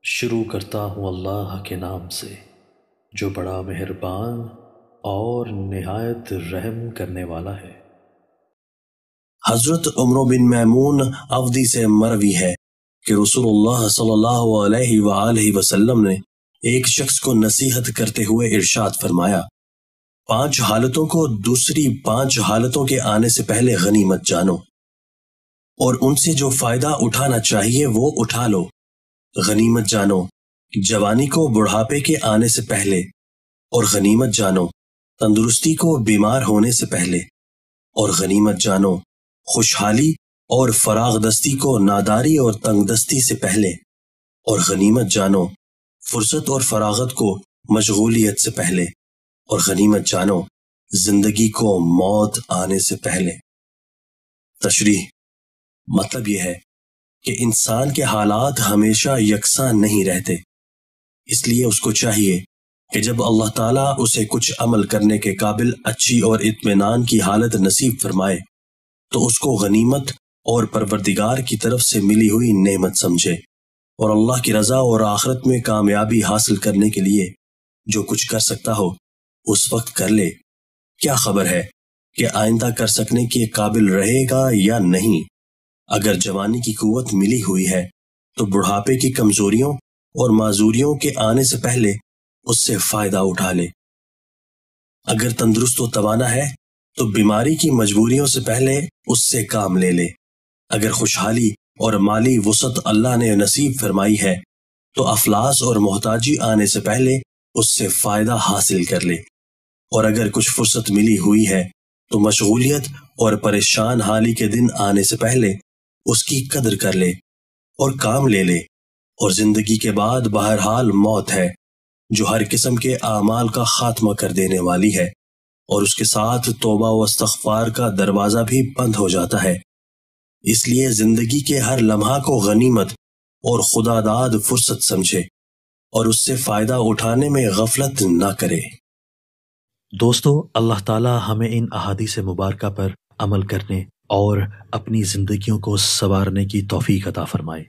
شروع کرتا ہوں اللہ کے نام سے جو بڑا مہربان اور نہایت رحم کرنے والا ہے۔ حضرت عمر بن میمون عودی سے مروی ہے کہ رسول اللہ صلی اللہ علیہ وآلہ وسلم نے ایک شخص کو نصیحت کرتے ہوئے ارشاد فرمایا، 5 حالتوں کو دوسری 5 حالتوں کے آنے سے پہلے غنیمت جانو اور ان سے جو فائدہ اٹھانا چاہیے وہ اٹھا لو۔ غنیمت جانو جوانی کو بڑھاپے کے آنے سے پہلے، اور غنیمت جانو تندرستی کو بیمار ہونے سے پہلے، اور غنیمت جانو خوشحالی اور فراغ دستی کو ناداری اور تنگ دستی سے پہلے، اور غنیمت جانو فرصت اور فراغت کو مشغولیت سے پہلے، اور غنیمت جانو زندگی کو موت آنے سے پہلے۔ تشریح: مطلب یہ ہے کہ انسان کے حالات ہمیشہ یکساں نہیں رہتے، اس لیے اس کو چاہیے کہ جب اللہ تعالیٰ اسے کچھ عمل کرنے کے قابل اچھی اور اطمینان کی حالت نصیب فرمائے تو اس کو غنیمت اور پروردگار کی طرف سے ملی ہوئی نعمت سمجھے، اور اللہ کی رضا اور آخرت میں کامیابی حاصل کرنے کے لیے جو کچھ کر سکتا ہو اس وقت کر لے۔ کیا خبر ہے کہ آئندہ کر سکنے کے قابل رہے گا یا نہیں؟ اگر جوانی کی قوت ملی ہوئی ہے تو بڑھاپے کی کمزوریوں اور معذوریوں کے آنے سے پہلے اس سے فائدہ اٹھا لے۔ اگر تندرست و توانا ہے تو بیماری کی مجبوریوں سے پہلے اس سے کام لے لے۔ اگر خوشحالی اور مالی وسعت اللہ نے نصیب فرمائی ہے تو افلاس اور محتاجی آنے سے پہلے اس سے فائدہ حاصل کر لے، اور اگر کچھ فرصت ملی ہوئی ہے تو مشغولیت اور پریشان حالی کے دن آنے سے پہلے اس کی قدر کر لے اور کام لے لے۔ اور زندگی کے بعد بہرحال موت ہے جو ہر قسم کے اعمال کا خاتمہ کر دینے والی ہے، اور اس کے ساتھ توبہ و استغفار کا دروازہ بھی بند ہو جاتا ہے۔ اس لیے زندگی کے ہر لمحہ کو غنیمت اور خدا داد فرصت سمجھے اور اس سے فائدہ اٹھانے میں غفلت نہ کرے۔ دوستو، اللہ تعالی ہمیں ان احادیث مبارکہ پر عمل کرنے اور اپنی زندگیوں کو سنوارنے کی توفیق عطا فرمائے۔